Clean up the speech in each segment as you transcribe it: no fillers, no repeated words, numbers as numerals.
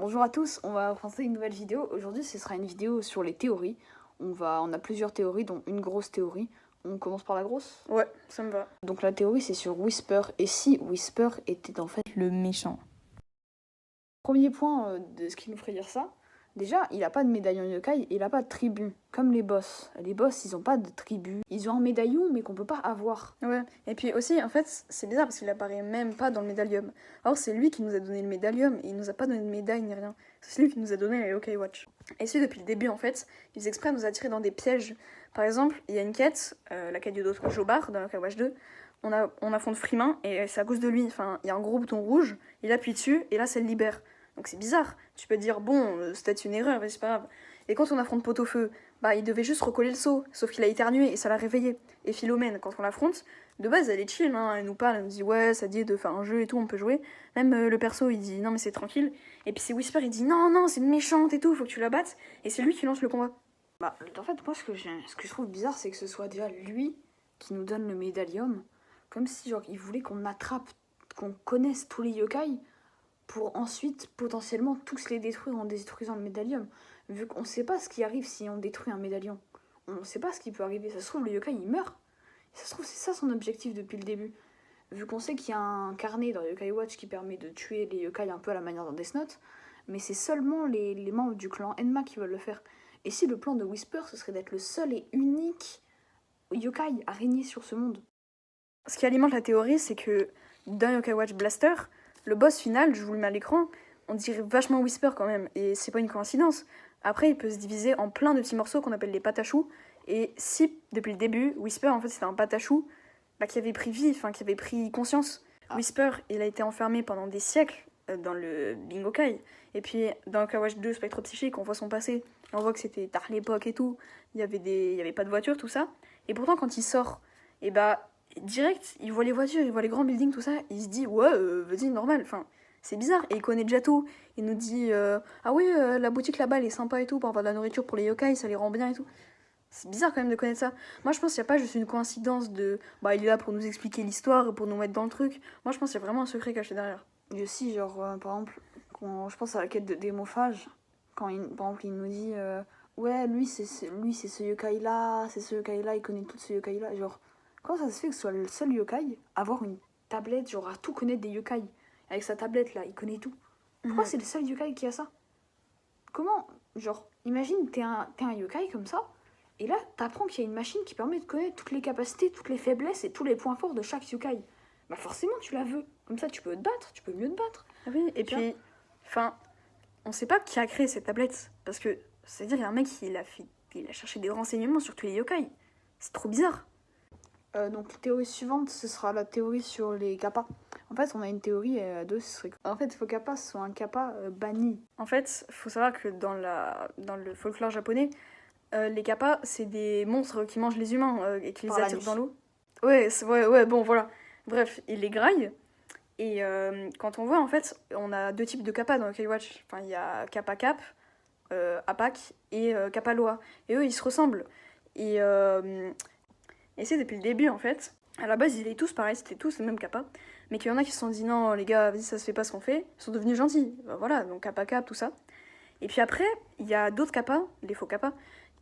Bonjour à tous, on va commencer une nouvelle vidéo. Aujourd'hui, ce sera une vidéo sur les théories. On a plusieurs théories, dont une grosse théorie. On commence par la grosse? Ouais, ça me va. Donc la théorie, c'est sur Whisper. Et si Whisper était en fait Le méchant. premier point de ce qui nous ferait dire ça, déjà, il a pas de médaillon yokai et il a pas de tribu, comme les boss. Les boss, ils ont pas de tribu. Ils ont un médaillon, mais qu'on peut pas avoir. Ouais, et puis aussi, en fait, c'est bizarre parce qu'il apparaît même pas dans le médaillum. Or, c'est lui qui nous a donné le médaillum et il nous a pas donné de médaille ni rien. C'est lui qui nous a donné les Yokai Watch. Et c'est depuis le début, en fait, ils exprès à nous attirer dans des pièges. Par exemple, il y a une quête, la quête du Dr. Jobar dans Yokai Watch 2. On affronte Freeman et c'est à cause de lui. Enfin, il y a un gros bouton rouge, il appuie dessus et là, ça le libère. Donc c'est bizarre. Tu peux te dire, bon, c'est peut-être une erreur, mais c'est pas grave. Et quand on affronte Pot-au-Feu, bah il devait juste recoller le seau, sauf qu'il a éternué et ça l'a réveillé. Et Philomène, quand on l'affronte, de base elle est chill, hein, elle nous parle, elle nous dit ouais, ça dit de faire un jeu et tout, on peut jouer. Même le perso il dit non mais c'est tranquille. Et puis c'est Whisper, il dit non, non, c'est une méchante et tout, faut que tu la battes. Et c'est lui qui lance le combat. Bah, en fait, moi, ce que je trouve bizarre, c'est que ce soit déjà lui qui nous donne le médaillum. Comme si, genre, il voulait qu'on attrape, qu'on connaisse tous les yokai pour ensuite, potentiellement, tous les détruire en détruisant le médaillum. Vu qu'on sait pas ce qui arrive si on détruit un médaillon. On sait pas ce qui peut arriver. Ça se trouve, le yokai, il meurt. Et ça se trouve, c'est ça son objectif depuis le début. Vu qu'on sait qu'il y a un carnet dans Yokai Watch qui permet de tuer les yokai un peu à la manière d'un Death Note, mais c'est seulement les membres du clan Enma qui veulent le faire. Et si le plan de Whisper, ce serait d'être le seul et unique yokai à régner sur ce monde? Ce qui alimente la théorie, c'est que dans Yokai Watch Blaster, le boss final, je vous le mets à l'écran, on dirait vachement Whisper quand même, et c'est pas une coïncidence. Après, il peut se diviser en plein de petits morceaux qu'on appelle les patachous, et si, depuis le début, Whisper, en fait, c'était un patachou qui avait pris vie, enfin, qui avait pris conscience. Whisper, il a été enfermé pendant des siècles dans le Bingokai, et puis dans Yokai Watch 2, Spectre Psychique, on voit son passé, on voit que c'était tard l'époque et tout, il y avait pas de voiture, tout ça, et pourtant, quand il sort, et bah, direct, il voit les voitures, il voit les grands buildings, tout ça, il se dit ouais, vas-y, normal, enfin, c'est bizarre. Et il connaît déjà tout. Il nous dit ah oui, la boutique là-bas elle est sympa et tout, pour avoir de la nourriture pour les yokai, ça les rend bien et tout. C'est bizarre quand même de connaître ça. Moi je pense qu'il n'y a pas juste une coïncidence de bah il est là pour nous expliquer l'histoire, pour nous mettre dans le truc. Moi je pense qu'il y a vraiment un secret caché derrière. Et aussi, genre, par exemple, quand je pense à la quête de démophage, quand par exemple il nous dit ouais, lui c'est ce yokai là, c'est ce yokai là, il connaît tout ce yokai là. Genre, comment ça se fait que ce soit le seul yokai à avoir une tablette, genre à tout connaître des yokai? Avec sa tablette là, il connaît tout. Pourquoi c'est le seul yokai qui a ça? Comment, genre, imagine t'es un yokai comme ça, et là t'apprends qu'il y a une machine qui permet de connaître toutes les capacités, toutes les faiblesses et tous les points forts de chaque yokai. Bah forcément tu la veux. Comme ça tu peux te battre, tu peux mieux te battre. Ah oui, et puis, enfin, on sait pas qui a créé cette tablette. Parce que, c'est-à-dire, il y a un mec qui il a cherché des renseignements sur tous les yokai. C'est trop bizarre. Donc la théorie suivante, ce sera la théorie sur les kappas. En fait, on a une théorie à deux, ce serait... En fait, il faut kappa soit un kappa banni. En fait, faut savoir que dans le folklore japonais, les kappas, c'est des monstres qui mangent les humains et qui les attirent dans l'eau. Ouais, ouais, bon, voilà. Bref, ils les graillent. Et quand on voit, en fait, on a deux types de kappas dans Yokai Watch. Enfin, il y a kappa cap, apak et kappa loa. Et eux, ils se ressemblent. Et c'est depuis le début, en fait. À la base, ils étaient tous pareils, c'était tous les mêmes kappas. Mais qu'il y en a qui se sont dit non, les gars, vas-y, ça se fait pas ce qu'on fait. Ils sont devenus gentils. Bah, voilà, donc kappa cap, tout ça. Et puis après, il y a d'autres kappas, les faux kappas,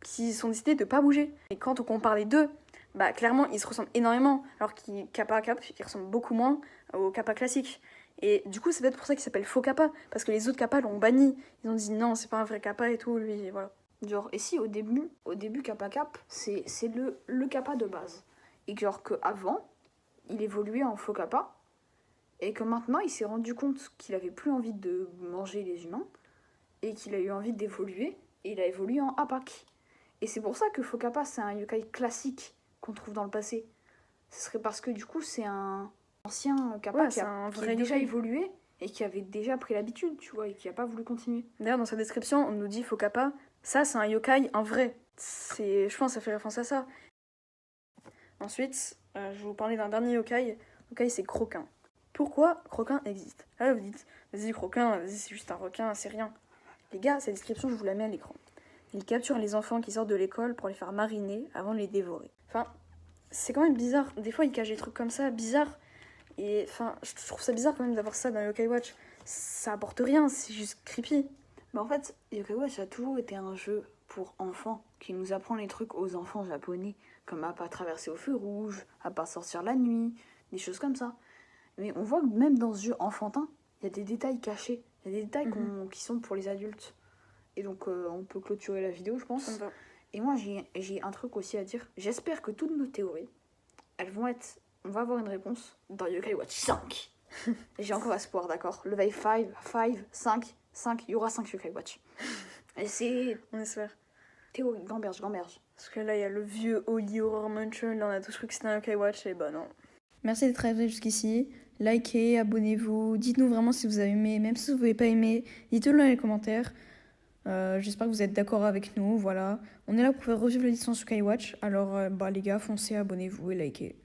qui sont décidés de pas bouger. Et quand on compare les deux, bah clairement, ils se ressemblent énormément. Alors qu'ils kappa cap, ils ressemblent beaucoup moins aux kappa classiques. Et du coup, c'est peut-être pour ça qu'ils s'appellent faux kappa. Parce que les autres kappas l'ont banni. Ils ont dit non, c'est pas un vrai kappa et tout, lui, et voilà. Genre, et si au début Kappa Cap, c'est le Kappa de base. Et que genre qu'avant, il évoluait en faux Kappa, et que maintenant il s'est rendu compte qu'il avait plus envie de manger les humains, et qu'il a eu envie d'évoluer, et il a évolué en Apak. Et c'est pour ça que faux Kappa, c'est un yokai classique qu'on trouve dans le passé. Ce serait parce que du coup, c'est un ancien Kappa qui a déjà évolué, et qui avait déjà pris l'habitude, tu vois, et qui a pas voulu continuer. D'ailleurs, dans sa description, on nous dit faux kappa. Ça, c'est un yokai, un vrai. Je pense que ça fait référence à ça. Ensuite, je vais vous parler d'un dernier yokai. Yokai, c'est Croquin. Pourquoi Croquin existe? Là, vous dites, vas-y, Croquin, vas-y, c'est juste un requin, c'est rien. Les gars, cette description, je vous la mets à l'écran. Il capture les enfants qui sortent de l'école pour les faire mariner avant de les dévorer. Enfin, c'est quand même bizarre. Des fois, il cache des trucs comme ça, bizarres. Et enfin, je trouve ça bizarre quand même d'avoir ça dans Yokai Watch. ça apporte rien, c'est juste creepy. Mais en fait, Yokai Watch a toujours été un jeu pour enfants qui nous apprend les trucs aux enfants japonais, comme à pas traverser au feu rouge, à pas sortir la nuit, des choses comme ça. Mais on voit que même dans ce jeu enfantin, il y a des détails cachés, il y a des détails qui sont pour les adultes. Et donc on peut clôturer la vidéo, je pense. Ça me va. Et moi j'ai un truc aussi à dire. J'espère que toutes nos théories, elles vont être... On va avoir une réponse dans Yokai Watch 5. J'ai encore espoir, d'accord. Level 5, 5, il y aura 5 Yokai Watch. Et c'est On espère. théorie, gamberge. Parce que là, il y a le vieux Holy Horror Mansion, là on a tous cru que c'était un Yokai Watch, et bah non. Merci d'être arrivé jusqu'ici. Likez, abonnez-vous, dites-nous vraiment si vous avez aimé, même si vous n'avez pas aimé, dites-le dans les commentaires. J'espère que vous êtes d'accord avec nous, voilà. On est là pour faire revivre l'édition sur Skywatch, alors les gars, foncez, abonnez-vous et likez.